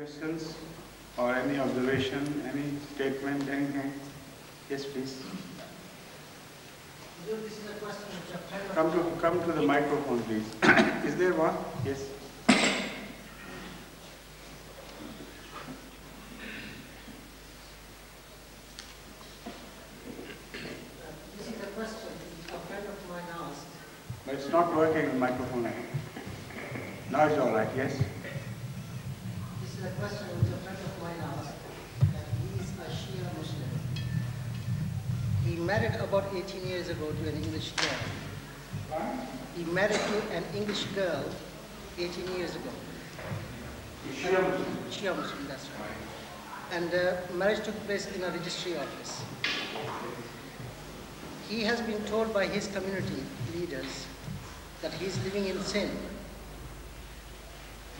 questions or any observation, any statement, anything? Yes, please. This is a question which Come to the microphone, please. Is there one? Yes. This is a question a friend of mine asked. But it's not working, the microphone. Now it's all right, yes? This is a question which a friend of mine asked. He is a Shia Muslim. He married about 18 years ago to an English girl. He married to an English girl 18 years ago. Shia Muslim. Shia Muslim, that's right. And marriage took place in a registry office. He has been told by his community leaders that he is living in sin.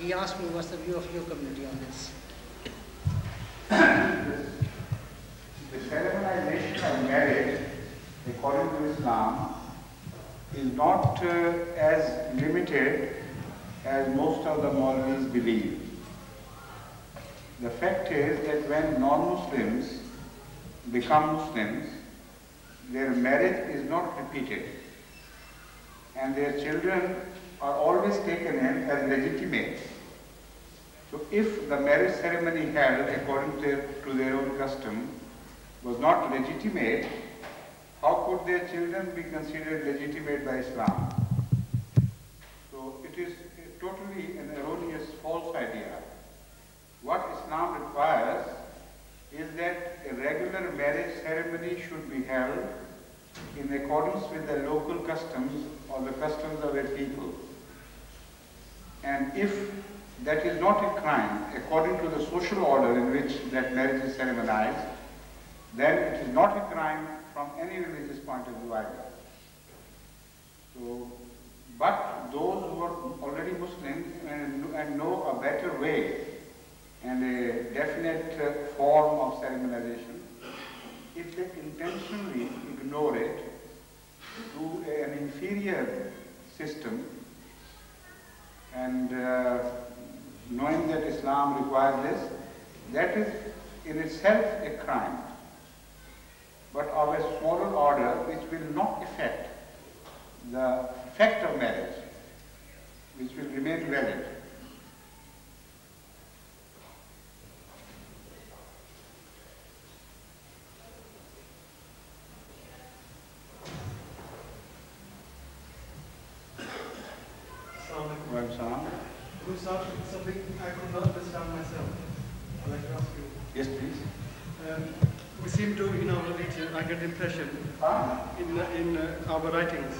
He asked me, what's the view of your community on this? The ceremonialization of marriage, according to Islam, is not as limited as most of the Maulvis believe. The fact is that when non-Muslims become Muslims, their marriage is not repeated, and their children are always taken in as legitimate. So if the marriage ceremony held according to their own custom was not legitimate, how could their children be considered legitimate by Islam? So it is totally an erroneous, false idea. What Islam requires is that a regular marriage ceremony should be held in accordance with the local customs or the customs of a people. And if that is not a crime, according to the social order in which that marriage is ceremonized, then it is not a crime from any religious point of view either. So, but those who are already Muslims and know a better way and a definite form of ceremonialization, if they intentionally ignore it to an inferior system, and knowing that Islam requires this, that is in itself a crime, but of a smaller order which will not affect the fact of marriage, which will remain valid. Something I could not understand myself. I'd like to ask you. Yes, please. We seem to, in our religion, I get the impression, in our writings,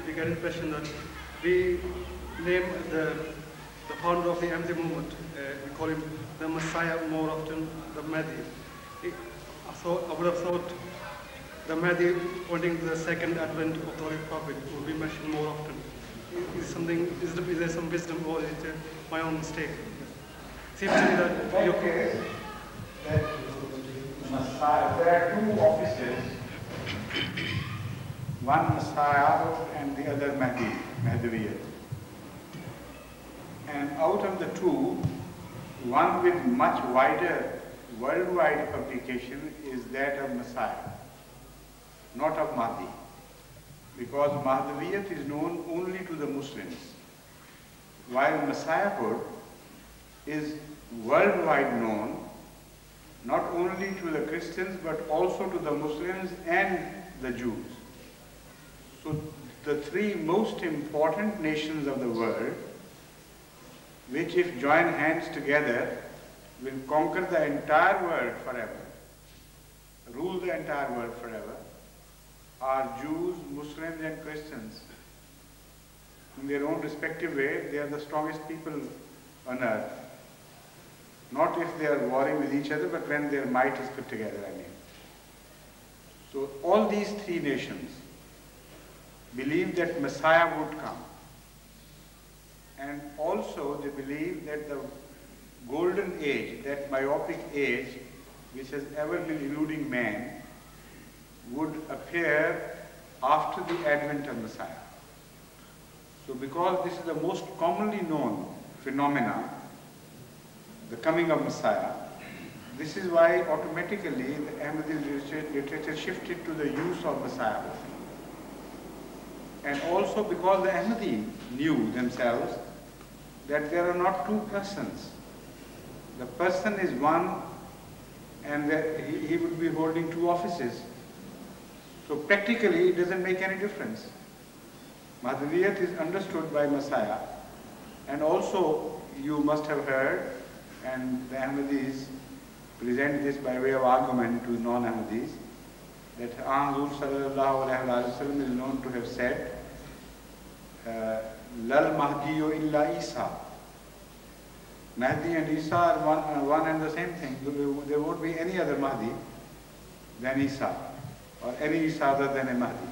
we get the impression that we name the founder of the Ahmadi movement, we call him the Messiah more often, the Mahdi. I would have thought the Mahdi, pointing to the second advent of the Holy Prophet, would be mentioned more often. Is there some wisdom, or is it my own mistake? Seems to me that okay. That Messiah, there are two offices, one Messiah and the other Mahdi, Mahdiviyyat. And out of the two, one with much wider worldwide publication is that of Messiah, not of Mahdi. Because Mahdiviyyat is known only to the Muslims, while Messiahhood is worldwide known, not only to the Christians but also to the Muslims and the Jews. So the three most important nations of the world, which if join hands together will conquer the entire world forever, rule the entire world forever, are Jews, Muslims and Christians. In their own respective way, they are the strongest people on earth. Not if they are warring with each other, but when their might is put together, I mean. So all these three nations believe that Messiah would come. And also they believe that the golden age, that myopic age, which has ever been eluding man, would appear after the advent of Messiah. So because this is the most commonly known phenomena, the coming of Messiah. This is why automatically the Ahmadi literature shifted to the use of Messiah. And also because the Ahmadi knew themselves that there are not two persons. The person is one, and he would be holding two offices. So practically it doesn't make any difference. Mahdiyyat is understood by Messiah, and also you must have heard, and the Ahmadis present this by way of argument to non-Ahmadis, that Hazrat sallallahu alaihi wasallam is known to have said, Lal Mahdiyo illa Isa. Mahdi and Isa are one and the same thing. There won't be any other Mahdi than Isa, or any Isa other than a Mahdi.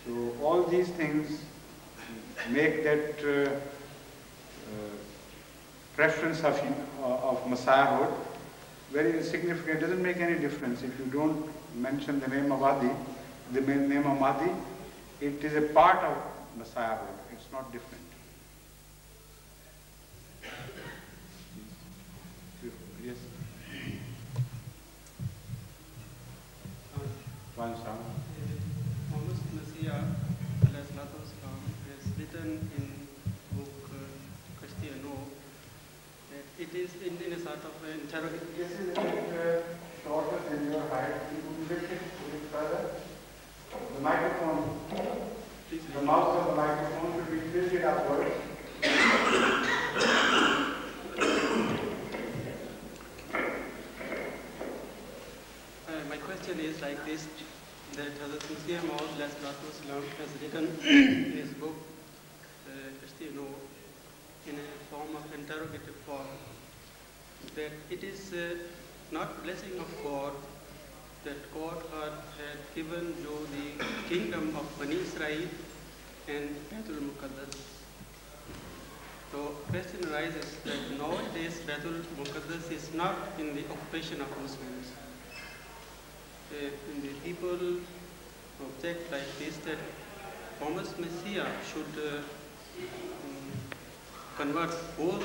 So all these things make that preference of Messiahhood very insignificant. It doesn't make any difference if you don't mention the name of Mahdi. The name of Mahdi, it is a part of Messiahhood. It's not different. Yes. One sound. Messiah has written in book Cristiano that it is in a sort of interrogation. This is a bit shorter than your height. You can lift it a bit further. The microphone, the mouth of the microphone should be tilted upwards. My question is like this, that Hazrat Mirza Tahir has written in his book, Cristiano, in a form of interrogative form, that it is not blessing of God that God had given you the kingdom of Bani Israel and Baitul Muqaddas. So question arises that nowadays Baitul Muqaddas is not in the occupation of Muslims. The people object like this, that promised Messiah should convert both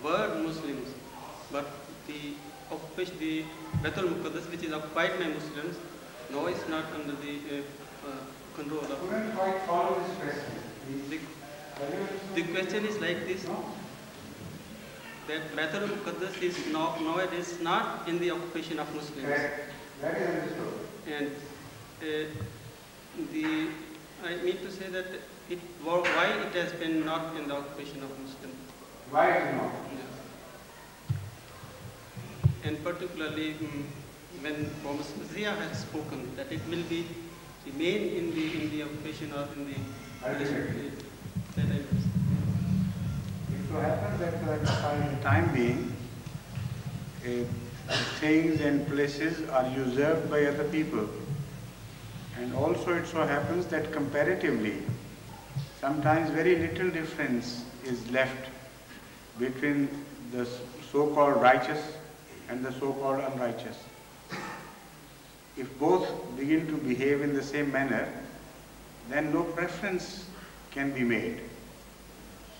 were Muslims, but the occupation, the Baitul Muqaddas, which is occupied by Muslims, now is not under the control of. I couldn't quite follow this question. The question is like this, that Baitul Muqaddas is nowadays not in the occupation of Muslims. Correct. That is understood. And I mean to say that why it has been not in the occupation of Muslims. Why it is not? Yeah. And particularly when Prophet Messiah has spoken that it will be remain in the occupation or in the. Ultimately. That I was. It so happens that for the time being, things and places are usurped by other people. And also it so happens that comparatively, sometimes very little difference is left between the so-called righteous and the so-called unrighteous. If both begin to behave in the same manner, then no preference can be made.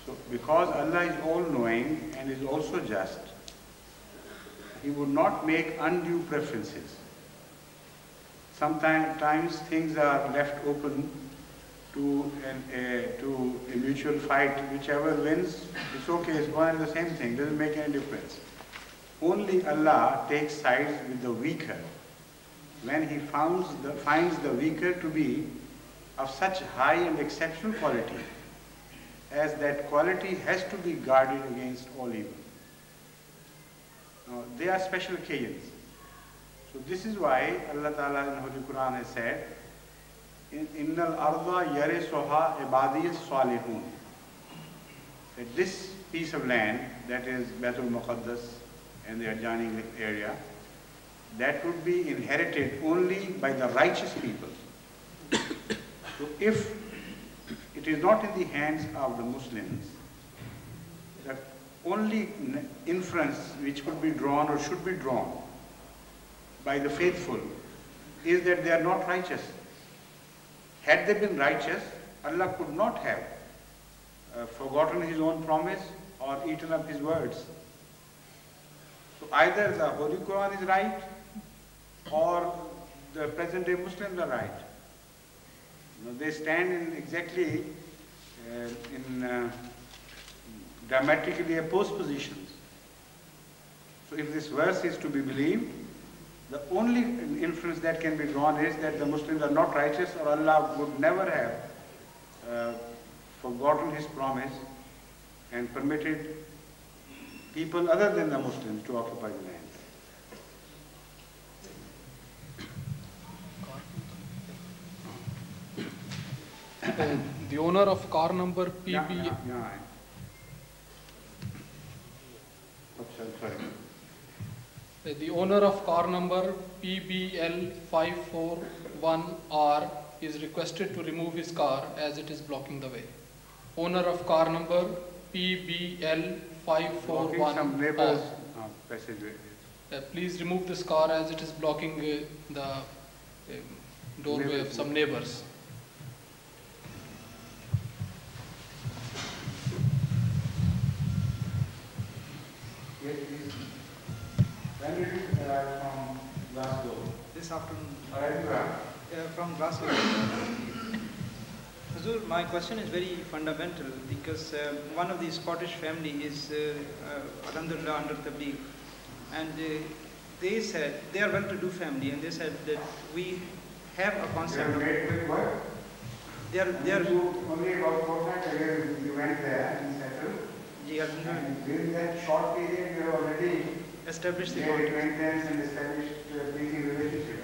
So because Allah is all-knowing and is also just, He would not make undue preferences. Sometimes things are left open to a mutual fight. Whichever wins, it's okay, it's one and the same thing, doesn't make any difference. Only Allah takes sides with the weaker when He finds the weaker to be of such high and exceptional quality as that quality has to be guarded against all evil. Now, they are special occasions. So this is why Allah Ta'ala in Holy Quran has said, Innal arda yarisuha ibadiyas salihun. That this piece of land, that is Baitul Muqaddas and the adjoining area, that would be inherited only by the righteous people. So if it is not in the hands of the Muslims, the only inference which could be drawn or should be drawn by the faithful is that they are not righteous. Had they been righteous, Allah could not have forgotten His own promise or eaten up His words. So either the Holy Quran is right or the present day Muslims are right. You know, they stand in exactly dramatically opposed positions. So if this verse is to be believed, the only inference that can be drawn is that the Muslims are not righteous, or Allah would never have forgotten His promise and permitted people other than the Muslims to occupy the land. The owner of car number PB. The owner of car number PBL541R is requested to remove his car as it is blocking the way. Owner of car number PBL541R. Please remove this car as it is blocking the doorway of some neighbors. Yes, please. When did you arrive from Glasgow? This afternoon. From Glasgow. Hazur, my question is very fundamental because one of the Scottish family is Alhamdulillah under Tabligh, and they said they are well-to-do family, and they said that we have a concept of. They are only about 4 months ago you went there and settled. And during that short period, you have already established the acquaintance and established a pleasing relationship.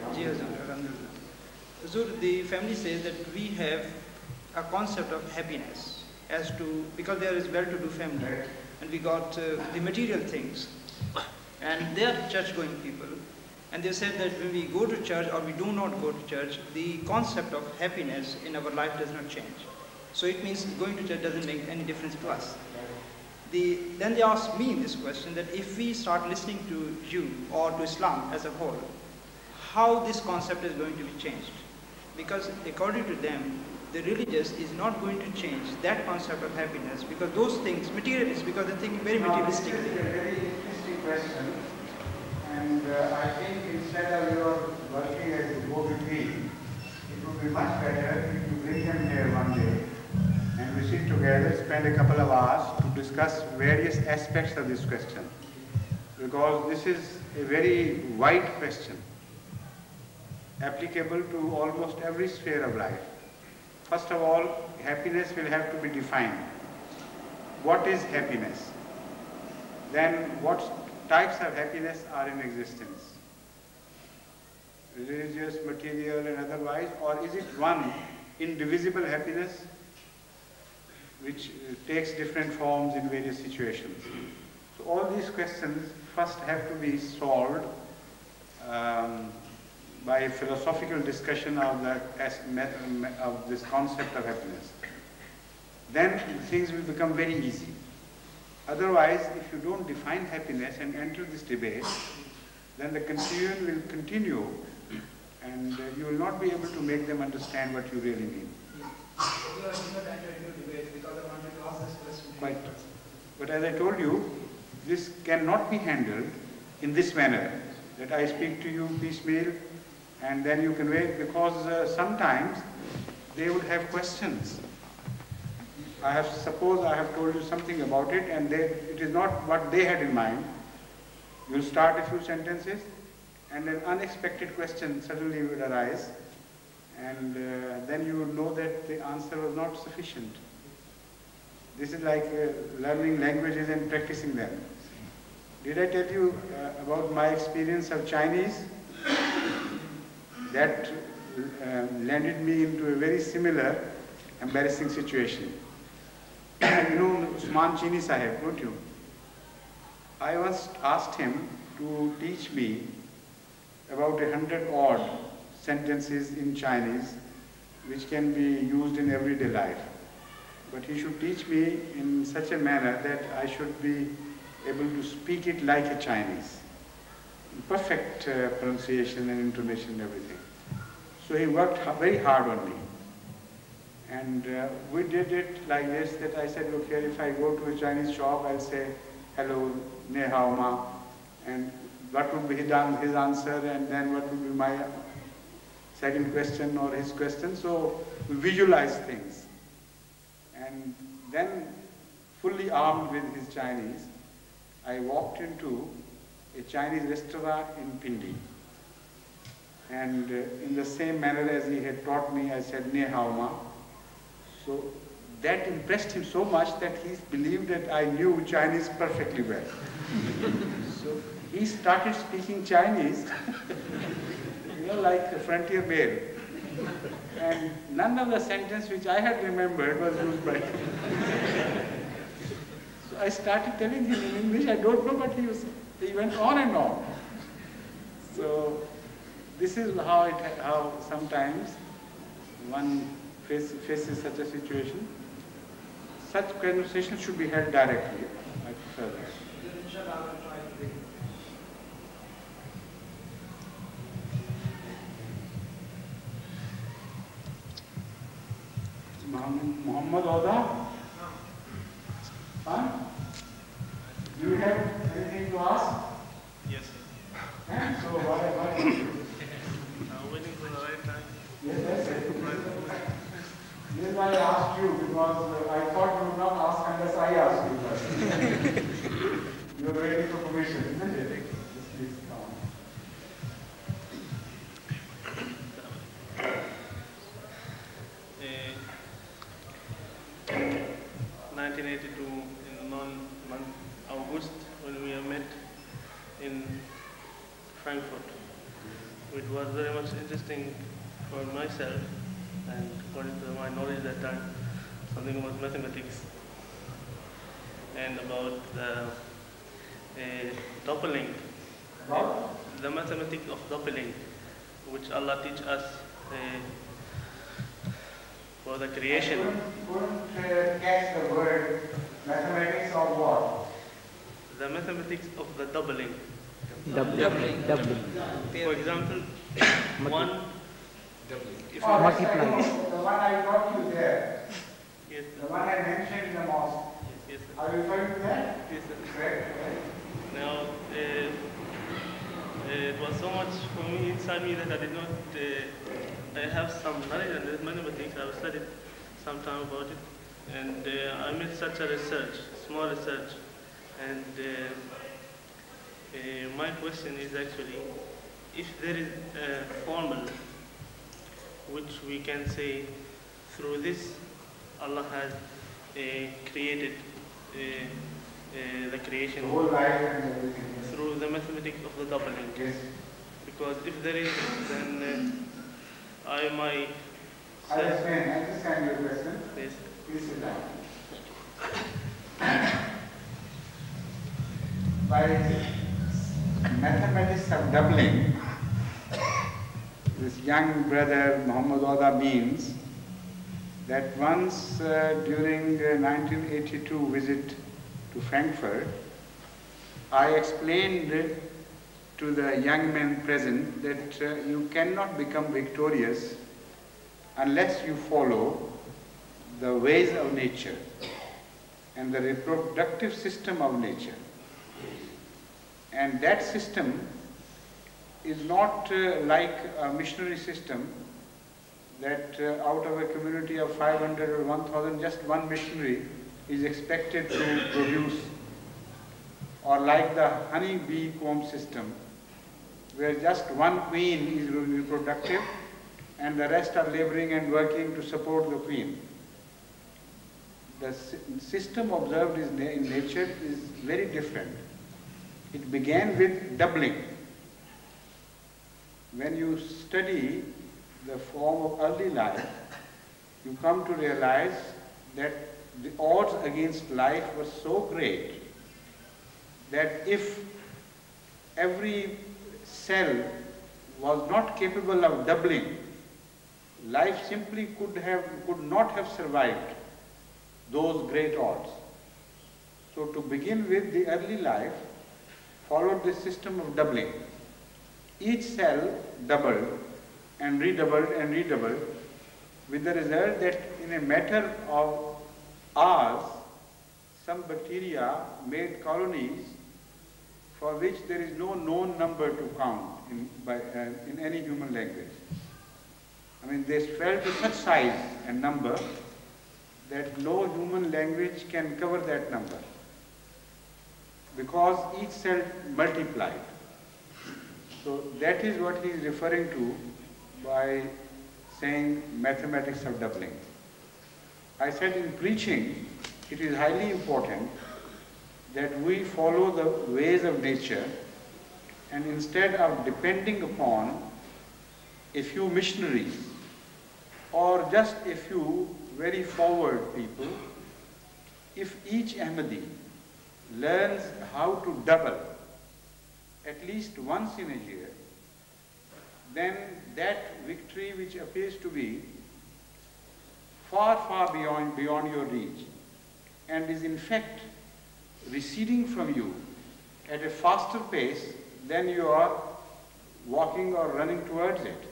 So the family says that we have a concept of happiness as to, because there is well-to-do family, right, and we got the material things, and they are church-going people, and they said that when we go to church or we do not go to church, the concept of happiness in our life does not change. So it means going to church doesn't make any difference to us. Then they asked me this question, that if we start listening to you or to Islam as a whole, how this concept is going to be changed? Because according to them, the religious is not going to change that concept of happiness, because those things, materialists, because they think very materialistically. This is a very interesting question, and I think instead of your working as a go-between, it would be much better if you bring them here one day and we sit together, spend a couple of hours to discuss various aspects of this question, because this is a very wide question, applicable to almost every sphere of life. First of all, happiness will have to be defined. What is happiness? Then what types of happiness are in existence? Religious, material and otherwise, or is it one indivisible happiness which takes different forms in various situations? So all these questions first have to be solved by a philosophical discussion of this concept of happiness. Then things will become very easy. Otherwise, if you don't define happiness and enter this debate, then the confusion will continue and you will not be able to make them understand what you really mean. Right. But as I told you, this cannot be handled in this manner, that I speak to you piecemeal and then you convey, because sometimes they would have questions. Suppose I have told you something about it and it is not what they had in mind. You'll start a few sentences and an unexpected question suddenly would arise, and then you would know that the answer was not sufficient. This is like learning languages and practicing them. Did I tell you about my experience of Chinese? That landed me into a very similar embarrassing situation. You know Usman Chini Sahib, don't you? I once asked him to teach me about 100 odd sentences in Chinese which can be used in everyday life. But he should teach me in such a manner that I should be able to speak it like a Chinese. Perfect pronunciation and intonation and everything. So he worked very hard on me. And we did it like this, that I said, look here, if I go to a Chinese shop, I'll say, hello, ne hao ma, and what would be his answer, and then what would be my second question or his question. So we visualize things. And then, fully armed with his Chinese, I walked into a Chinese restaurant in Pindi. And in the same manner as he had taught me, I said, "Ne hao ma." So that impressed him so much that he believed that I knew Chinese perfectly well. So he started speaking Chinese, like a frontier male. And none of the sentence which I had remembered was used by him. So I started telling him in English, I don't know, but he went on and on. So this is how sometimes one faces such a situation. Such conversations should be held directly. I prefer that. Muhammad Oda? Huh? Do you have anything to ask? Yes, sir. And so why I'm waiting for the right time. Yes, that's it. This is why I asked you, because I thought you would not ask unless I asked you first. You are waiting for permission, isn't it? Yes, please come on. 1982 in month August, when we met in Frankfurt. It was very much interesting for myself, and according to my knowledge at that time, something about mathematics and about the doppling, the mathematics of doppling, which Allah teach us for the creation. I couldn't catch the word mathematics of what? The mathematics of the doubling. Doubling. For example, one. If you Multiply. The one I taught you there. Yes, The one I mentioned in the mosque. yes, sir. Are you referring to that? Yes, sir. Correct. Now, it was so much for me inside me that I did not. I have some knowledge on mathematics. I've studied some time about it, and I made such a research, small research, and my question is actually, if there is a formula which we can say through this Allah has created the creation The whole life and everything. through the mathematics of the doubling. Yes. Because if there is, then I might I understand your question. yes. Please sit down. By mathematics of doubling, this young brother Muhammad Oda means that once during 1982 visit to Frankfurt, I explained to the young men present that you cannot become victorious unless you follow the ways of nature and the reproductive system of nature. And that system is not like a missionary system that out of a community of 500 or 1,000, just one missionary is expected to produce, or like the honey bee comb system, where just one queen is reproductive and the rest are laboring and working to support the queen. The system observed in nature is very different. It began with doubling. When you study the form of early life, you come to realize that the odds against life were so great that if every cell was not capable of doubling, life simply could not have survived those great odds. So to begin with, the early life followed this system of doubling. Each cell doubled and redoubled and redoubled, with the result that in a matter of hours, some bacteria made colonies for which there is no known number to count in any human language. I mean, they swell to such size and number that no human language can cover that number, because each cell multiplied. So that is what he is referring to by saying mathematics of doubling. I said in preaching, it is highly important that we follow the ways of nature, and instead of depending upon a few missionaries or just a few very forward people, if each Ahmadi learns how to double at least once in a year, then that victory, which appears to be far, far beyond your reach and is in fact receding from you at a faster pace than you are walking or running towards it.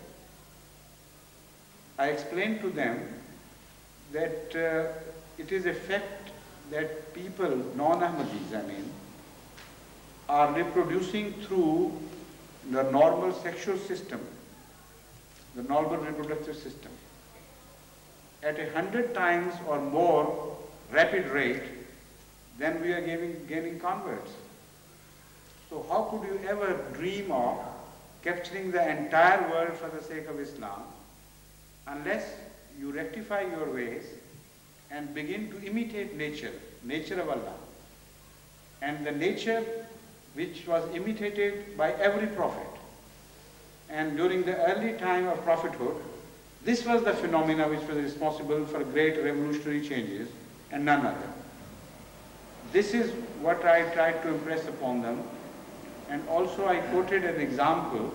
I explained to them that it is a fact that people, non-Ahmadis I mean, are reproducing through the normal sexual system, the normal reproductive system, at 100 times or more rapid rate than we are gaining converts. So how could you ever dream of capturing the entire world for the sake of Islam unless you rectify your ways and begin to imitate nature, nature of Allah, and the nature which was imitated by every prophet. And during the early time of prophethood, this was the phenomena which was responsible for great revolutionary changes and none other. This is what I tried to impress upon them, and also I quoted an example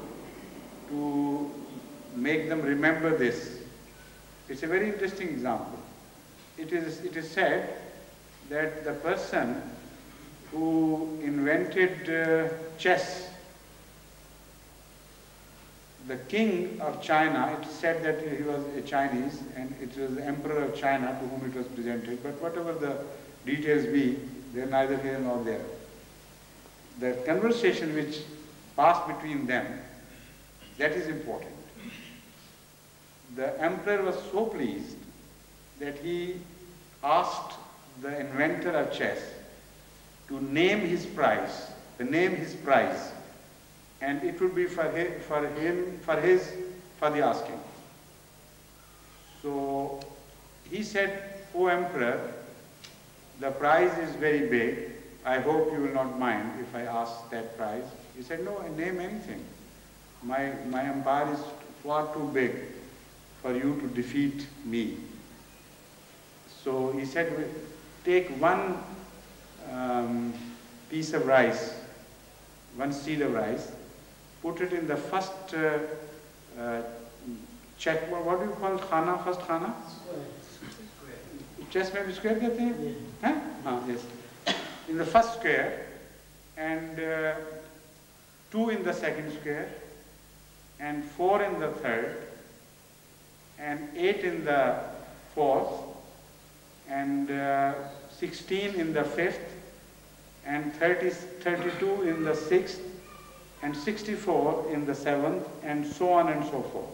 to make them remember this. It's a very interesting example. It is said that the person who invented chess, the king of China, it is said that he was a Chinese and it was the emperor of China to whom it was presented, but whatever the details be, they are neither here nor there. The conversation which passed between them, that is important. The emperor was so pleased that he asked the inventor of chess to name his prize, and it would be for the asking. So he said, "O emperor, the prize is very big. I hope you will not mind if I ask that prize." He said, "No, name anything. My empire is far too big for you to defeat me." So he said, "Take one piece of rice, one seed of rice, put it in the first check. What do you call khana? First khana? Chess में भी square कहते हैं? हाँ? हाँ, yes. In the first square, and 2 in the second square, and 4 in the third, and 8 in the fourth, and 16 in the fifth, and 32 in the sixth, and 64 in the seventh, and so on and so forth.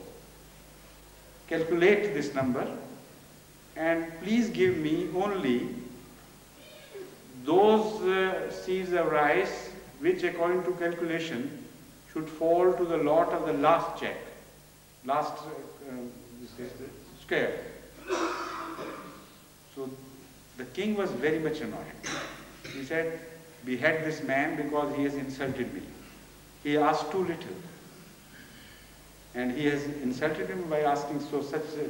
Calculate this number, and please give me only those seeds of rice which, according to calculation, should fall to the lot of the last check, last square." So the king was very much annoyed. He said, "Behead this man because he has insulted me. He asked too little. And he has insulted him by asking such a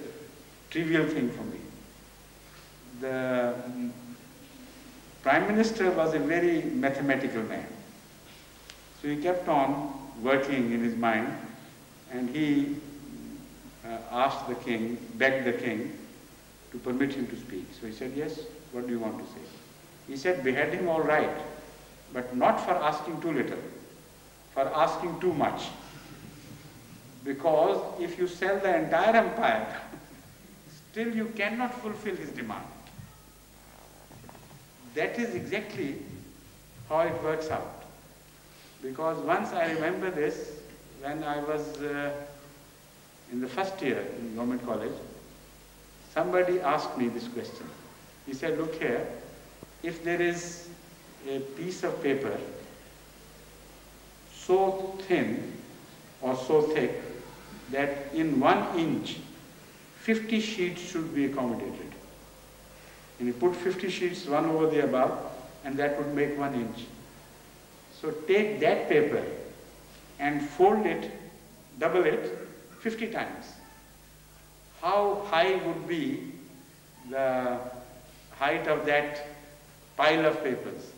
trivial thing from me." The Prime Minister was a very mathematical man. So he kept on working in his mind, and he asked the king, begged the king to permit him to speak. So he said, "Yes, what do you want to say?" He said, "Behead him all right, but not for asking too little, for asking too much. Because if you sell the entire empire, still you cannot fulfill his demand." That is exactly how it works out. Because once I remember this, when I was in the first year in government college, somebody asked me this question. He said, look here, if there is a piece of paper so thin or so thick that in 1 inch 50 sheets should be accommodated. And you put 50 sheets one over the above, and that would make 1 inch. So take that paper and fold it, double it 50 times. How high would be the height of that pile of papers?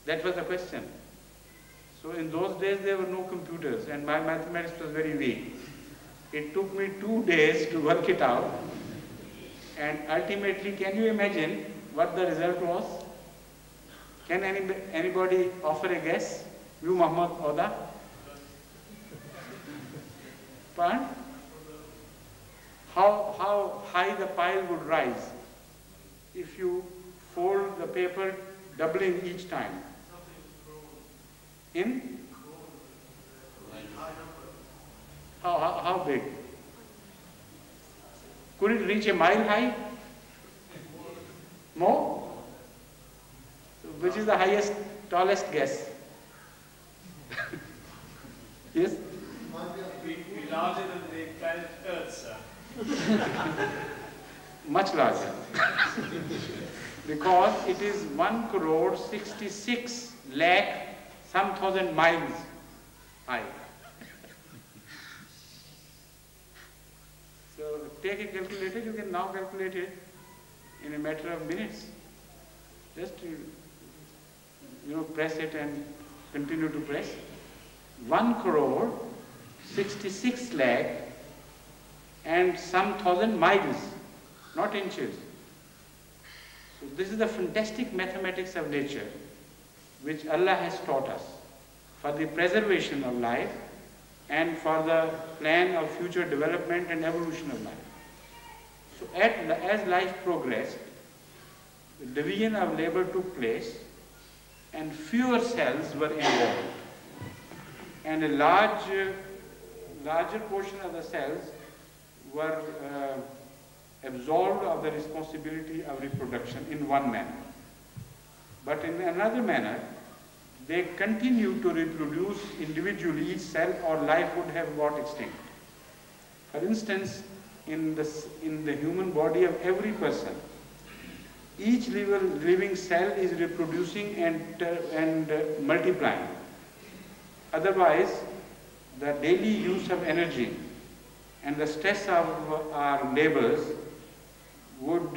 That was the question. So in those days there were no computers and my mathematics was very weak. It took me 2 days to work it out, and ultimately, can you imagine what the result was? Can anybody offer a guess? You, Muhammad Oda? Pardon? How high the pile would rise if you fold the paper doubling each time? In? How big? Could it reach a mile high? More? So which is the highest, tallest guess? Yes? Be larger than the planet Earth, sir. Much larger. Because it is 1,66 lakh some thousand miles high. So take a calculator, you can now calculate it in a matter of minutes. Just press it and continue to press. 1,66 lakh and some thousand miles, not inches. So this is the fantastic mathematics of nature which Allah has taught us for the preservation of life and for the plan of future development and evolution of life. So as life progressed, the division of labor took place and fewer cells were involved. And a larger portion of the cells were absolved of the responsibility of reproduction in one manner. But in another manner, they continue to reproduce individually each cell or life would have got extinct. For instance, in the human body of every person, each living cell is reproducing and multiplying. Otherwise, the daily use of energy and the stress of our labors would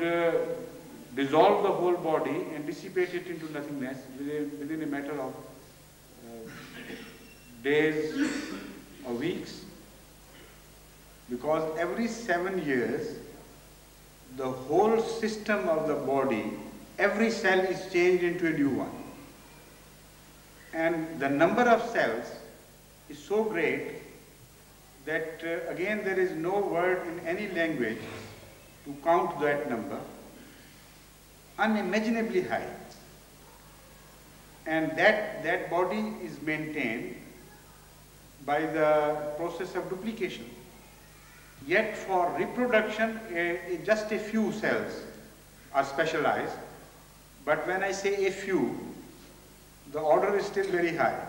dissolve the whole body and dissipate it into nothingness within a matter of days or weeks. Because every 7 years, the whole system of the body, every cell is changed into a new one. And the number of cells is so great that again there is no word in any language to count that number. Unimaginably high. And that body is maintained by the process of duplication. Yet for reproduction, just a few cells are specialized. But when I say a few, the order is still very high.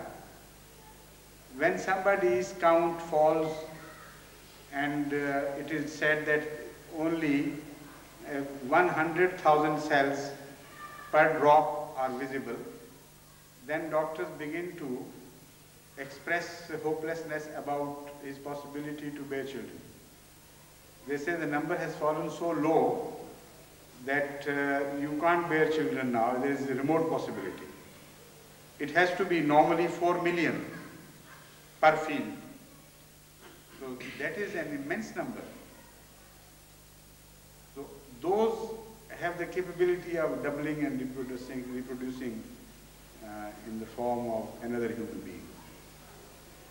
When somebody's count falls and it is said that only 100,000 cells per drop are visible, then doctors begin to express hopelessness about his possibility to bear children. They say the number has fallen so low that you can't bear children now, there is a remote possibility. It has to be normally 4 million per field. So that is an immense number. So those have the capability of doubling and reproducing in the form of another human being.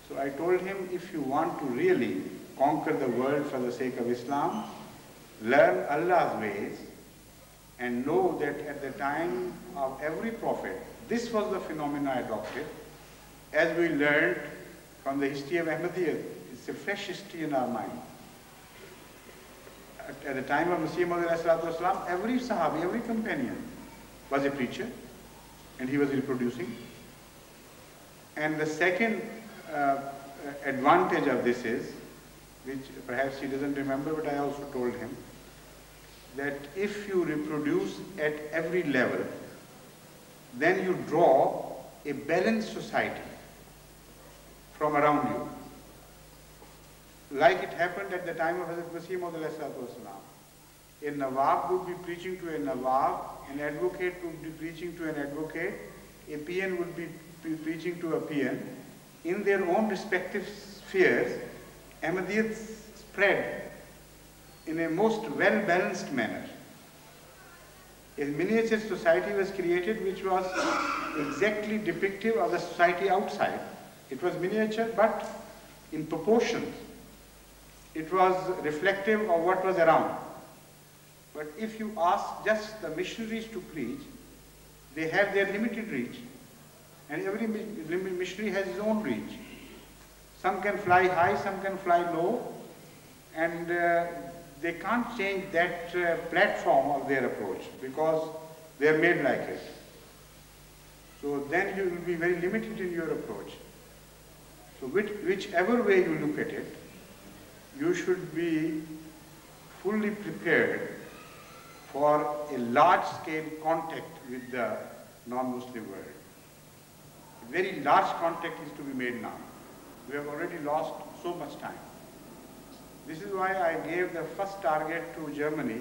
So I told him, if you want to really conquer the world for the sake of Islam, learn Allah's ways and know that at the time of every prophet, this was the phenomena adopted. as we learned from the history of Ahmadiyya, it's a fresh history in our mind. At the time of Masih Maud, every Sahabi, every companion was a preacher, and he was reproducing. And the second advantage of this is, which perhaps he doesn't remember, but I also told him, that if you reproduce at every level, then you draw a balanced society from around you. Like it happened at the time of Hazrat Mirza Tahir Ahmad. A Nawab would be preaching to a Nawab, an advocate would be preaching to an advocate, a peon would be preaching to a peon. In their own respective spheres, Ahmadiyyat spread in a most well-balanced manner. A miniature society was created which was exactly depictive of the society outside. It was miniature, but in proportions. It was reflective of what was around. But if you ask just the missionaries to preach, they have their limited reach. And every missionary has his own reach. Some can fly high, some can fly low, and they can't change that platform of their approach because they are made like it. So then you will be very limited in your approach. So whichever way you look at it, you should be fully prepared for a large-scale contact with the non-Muslim world. A very large contact is to be made now. We have already lost so much time. This is why I gave the first target to Germany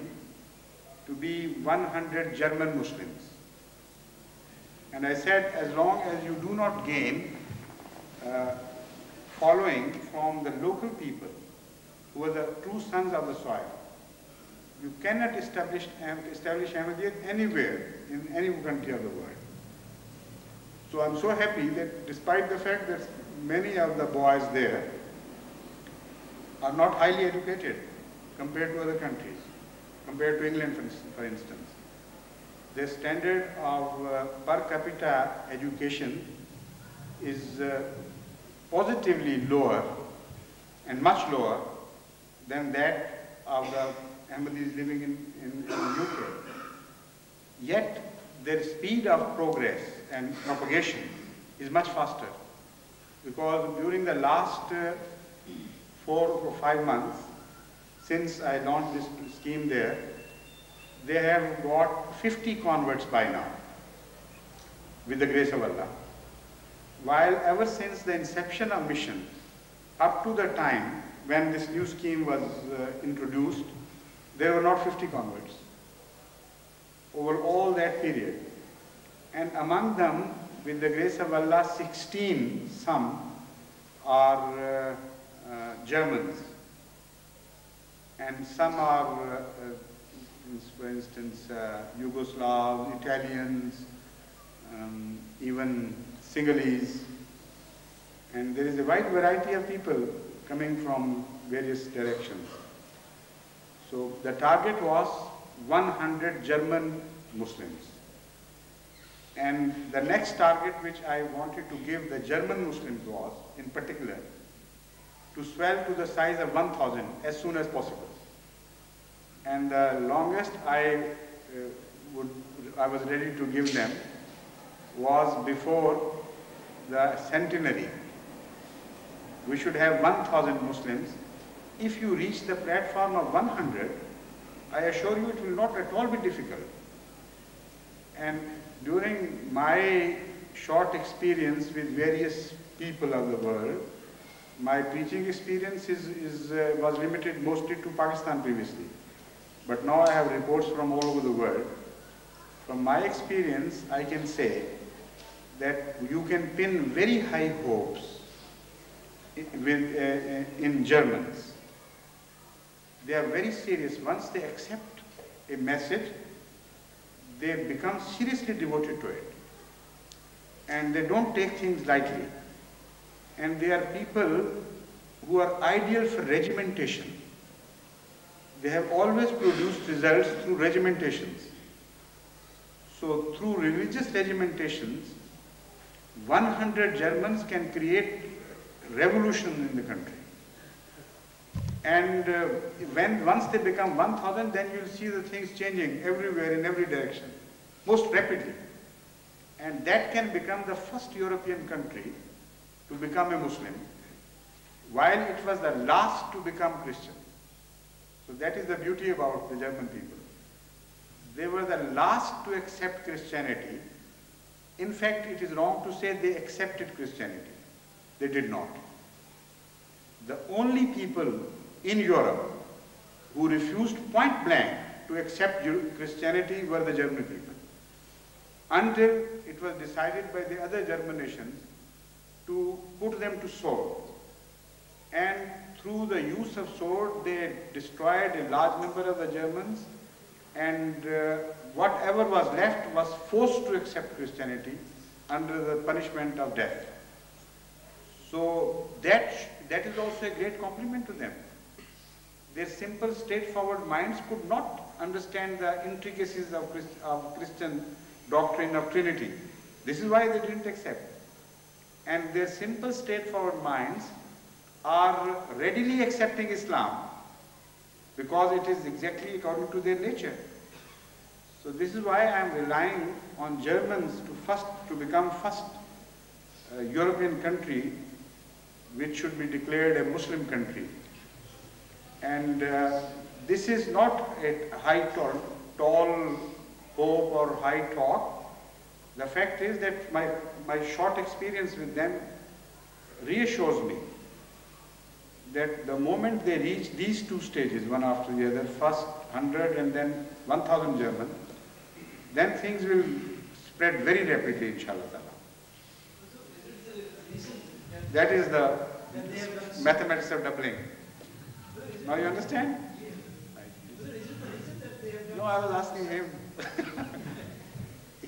to be 100 German Muslims. And I said, as long as you do not gain following from the local people who are the true sons of the soil, you cannot establish Ahmadiyyat anywhere in any country of the world. So I'm so happy that despite the fact that many of the boys there are not highly educated compared to other countries, compared to England for instance. Their standard of per capita education is positively lower and much lower than that of the Ahmadis living in the UK. Yet their speed of progress and propagation is much faster, because during the last 4 or 5 months since I launched this scheme there, they have got 50 converts by now with the grace of Allah. While ever since the inception of mission up to the time when this new scheme was introduced, there were not 50 converts over all that period. And among them, with the grace of Allah, 16, some are Germans, and some are, for instance, Yugoslavs, Italians, even Sinhalese, and there is a wide variety of people coming from various directions. So the target was 100 German Muslims. And the next target which I wanted to give the German Muslims was, in particular, to swell to the size of 1,000 as soon as possible. And the longest I was ready to give them was before the centenary. We should have 1,000 Muslims. If you reach the platform of 100, I assure you it will not at all be difficult. And during my short experience with various people of the world, my preaching experience was limited mostly to Pakistan previously. But now I have reports from all over the world. From my experience, I can say that you can pin very high hopes in Germans. They are very serious. Once they accept a message, they become seriously devoted to it. And they don't take things lightly. And they are people who are ideal for regimentation. They have always produced results through regimentations. So through religious regimentations, 100 Germans can create revolution in the country. And once they become 1,000, then you'll see the things changing everywhere in every direction, most rapidly. And that can become the first European country to become a Muslim, while it was the last to become Christian. So that is the beauty about the German people. They were the last to accept Christianity. In fact, it is wrong to say they accepted Christianity. They did not. The only people in Europe who refused point blank to accept Christianity were the German people, until it was decided by the other German nations to put them to sword. And through the use of sword, they destroyed a large number of the Germans, and whatever was left was forced to accept Christianity under the punishment of death. So that is also a great compliment to them. Their simple, straightforward minds could not understand the intricacies of Christian doctrine of Trinity. This is why they didn't accept. And their simple, straightforward minds are readily accepting Islam because it is exactly according to their nature. So this is why I am relying on Germans to become first European country which should be declared a Muslim country. And this is not a tall hope or high talk. The fact is that my short experience with them reassures me that the moment they reach these two stages, one after the other, first 100 and then 1,000 German, then things will spread very rapidly, inshallah. That is the mathematics of doubling. Now you understand? No, I was asking him.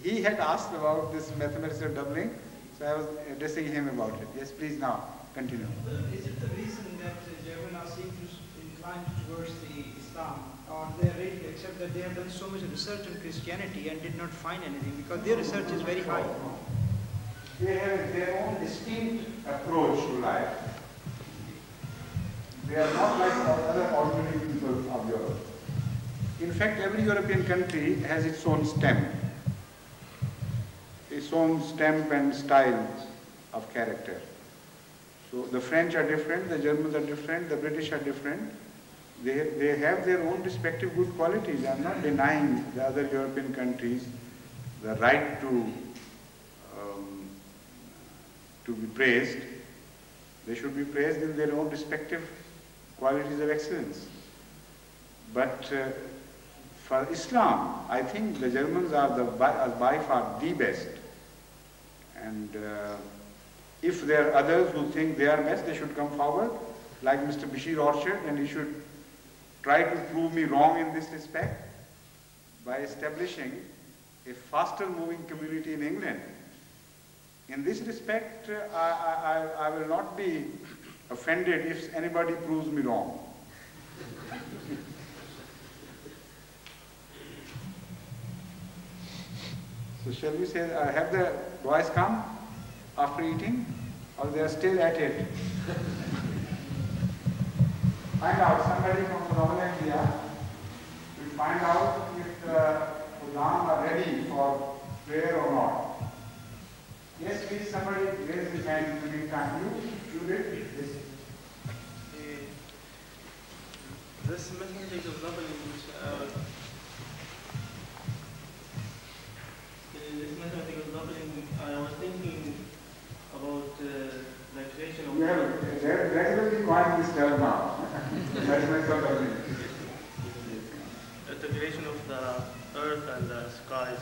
He had asked about this mathematics of doubling, so I was addressing him about it. Yes, please now, continue. Is it the reason that Germans seem to incline towards the Islam, or they are ready to accept that they have done so much research on Christianity and did not find anything, because their research is very high? They have their own distinct approach to life. They are not like other ordinary people of Europe. In fact, every European country has its own stamp and style of character. So the French are different, the Germans are different, the British are different. They have their own respective good qualities. I am not denying the other European countries the right to be praised. They should be praised in their own respective qualities of excellence. But for Islam, I think the Germans are by far the best. And if there are others who think they are best, they should come forward, like Mr. Bashir Orchard, and he should try to prove me wrong in this respect by establishing a faster moving community in England. In this respect, I will not be offended if anybody proves me wrong. So shall we say, have the boys come after eating, or they are still at it? Find out, somebody from the Roman India will find out if the Ulam are ready for prayer or not. Yes, please, somebody raise his hand in the meantime. You did? Yes. This mathematics of doubling, I was thinking about the creation of... They're regularly coined this term now. Mathematics of doubling. The creation of the earth and the skies.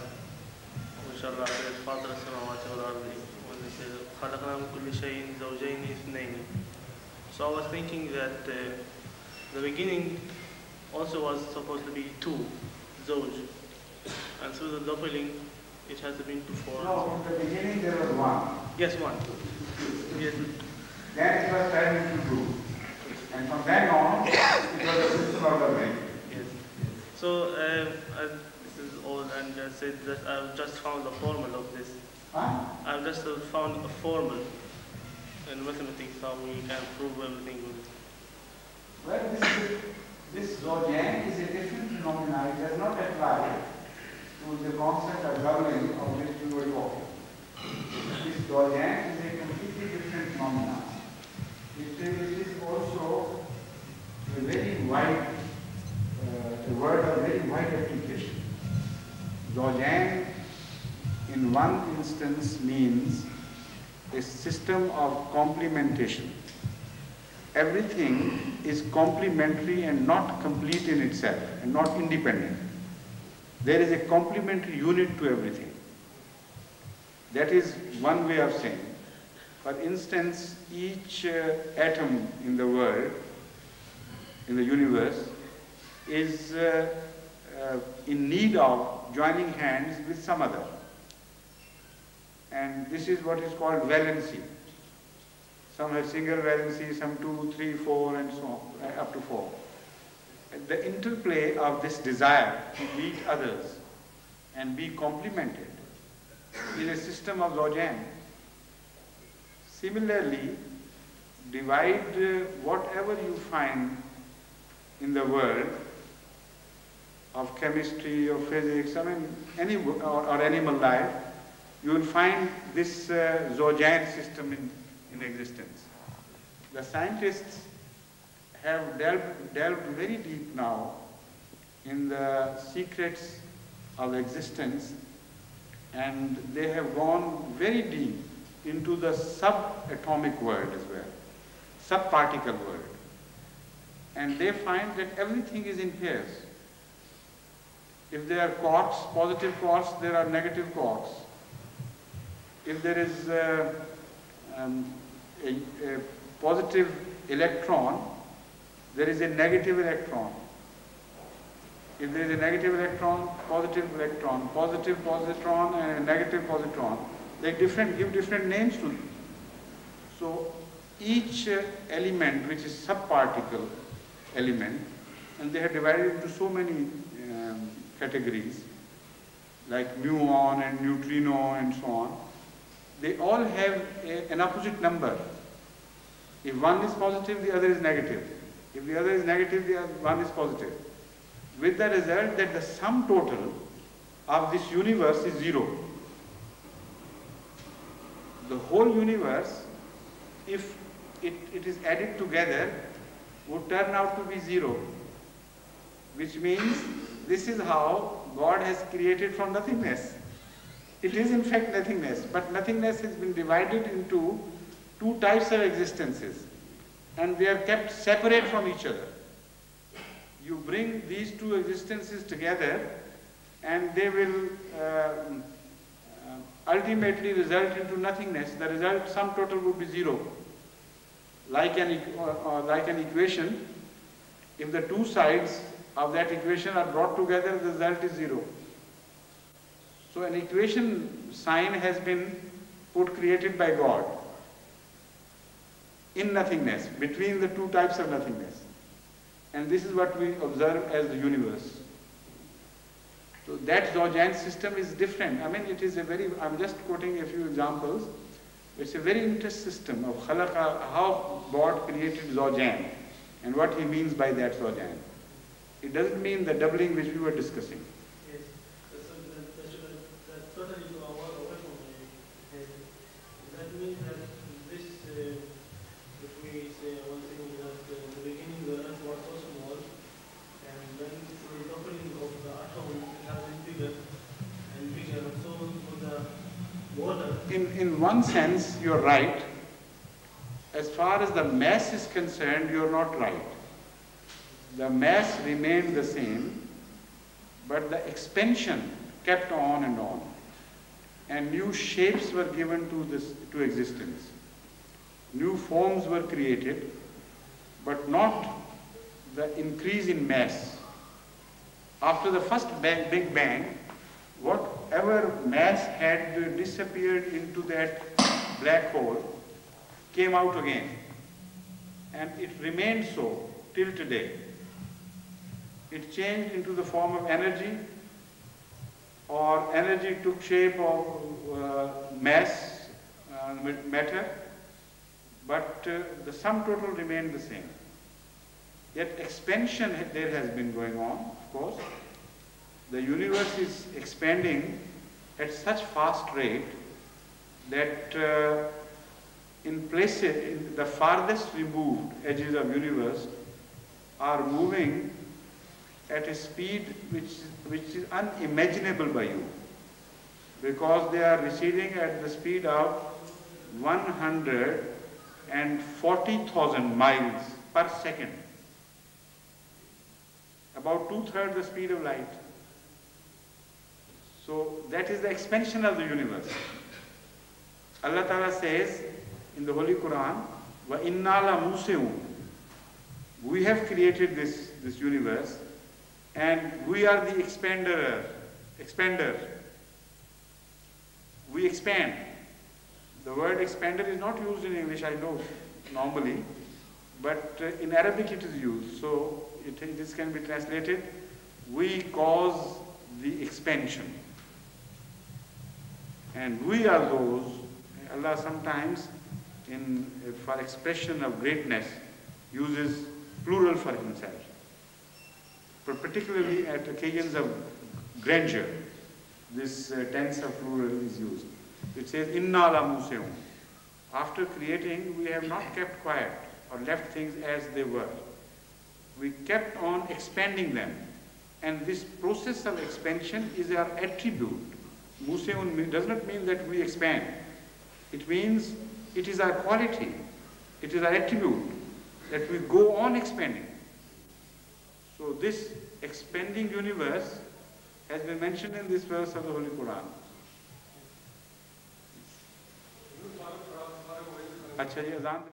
Allah says, Father السماوات والأرض, when they say, خلقنا من كل شيء زوجين اثنين. So I was thinking that the beginning also was supposed to be two, Zoj. And through the doubling, it has been two forms. No, in the beginning there was one. Yes, one. Yes. Then it was turned into two. And from then on, it was a system of doubling. Yes. So, this is old, and said that I've just found the formula of this. I've just found a formula in mathematics how we can prove everything with. Well, this Zojang is a different phenomenon. It does not apply to the concept of doubling of which we were talking. This Zojang is a completely different phenomenon. It is also a very wide, a word of very wide application. Zojang in one instance means a system of complementation. Everything is complementary and not complete in itself and not independent. There is a complementary unit to everything. That is one way of saying. For instance, each atom in the world, in the universe, is in need of joining hands with some other. And this is what is called valency. Some have single valency, some 2, 3, 4, and so on, up to 4. The interplay of this desire to meet others and be complemented is a system of Zojang. Similarly, divide whatever you find in the world of chemistry or physics, I mean, or animal life, you will find this Zojang system in existence. The scientists have delved very deep now in the secrets of existence, and they have gone very deep into the subatomic world as well, subparticle world. And they find that everything is in pairs. If there are quarks, positive quarks, there are negative quarks. If there is a positive electron, there is a negative electron. If there is a negative electron, positive positron, and a negative positron, they give different names to them. So each element, which is subparticle element, and they are divided into so many categories, like muon and neutrino and so on, they all have an opposite number. If one is positive, the other is negative. If the other is negative, the other one is positive. With the result that the sum total of this universe is 0. The whole universe, if it is added together, would turn out to be 0. Which means this is how God has created from nothingness. It is in fact nothingness, but nothingness has been divided into two types of existences, and they are kept separate from each other. You bring these two existences together and they will ultimately result into nothingness. The result, sum total, would be 0. Like an equation, if the two sides of that equation are brought together, the result is 0. So an equation sign has been created by God in nothingness, between the two types of nothingness. And this is what we observe as the universe. So that Zojang system is different. I mean, it is a very, I'm just quoting a few examples. It's a very interesting system of khalaqa, how God created Zojang and what he means by that Zojang. It doesn't mean the doubling which we were discussing. Yes, that's totally away from me. That means that this, if we say one thing is that in the beginning the earth was so small, and then through the opening of the atom it has been bigger and bigger, and so with the water. In one sense, you're right. As far as the mass is concerned, you're not right. The mass remained the same, but the expansion kept on and on. And new shapes were given to existence. New forms were created, but not the increase in mass. After the first Big Bang, whatever mass had disappeared into that black hole came out again. And it remained so till today. It changed into the form of energy, or energy took shape of mass, matter, but the sum total remained the same. Yet expansion there has been going on, of course. The universe is expanding at such fast rate that in places, the farthest removed edges of universe are moving at a speed which is unimaginable by you, because they are receding at the speed of 140,000 miles per second, about 2/3 the speed of light. So that is the expansion of the universe. Allah Ta'ala says in the Holy Quran, "Wa inna la musi'un." We have created this universe, and we are the expander. We expand. The word expander is not used in English, I know, normally, but in Arabic it is used. So this can be translated, we cause the expansion. And we are those, Allah sometimes, for expression of greatness, uses plural for himself. But particularly at occasions of grandeur, this tense of plural is used. It says, "Inna la museum." After creating, we have not kept quiet or left things as they were. We kept on expanding them. And this process of expansion is our attribute. Museum does not mean that we expand. It means it is our quality. It is our attribute that we go on expanding. So this expanding universe has been mentioned in this verse of the Holy Quran. अच्छा जी अज़ान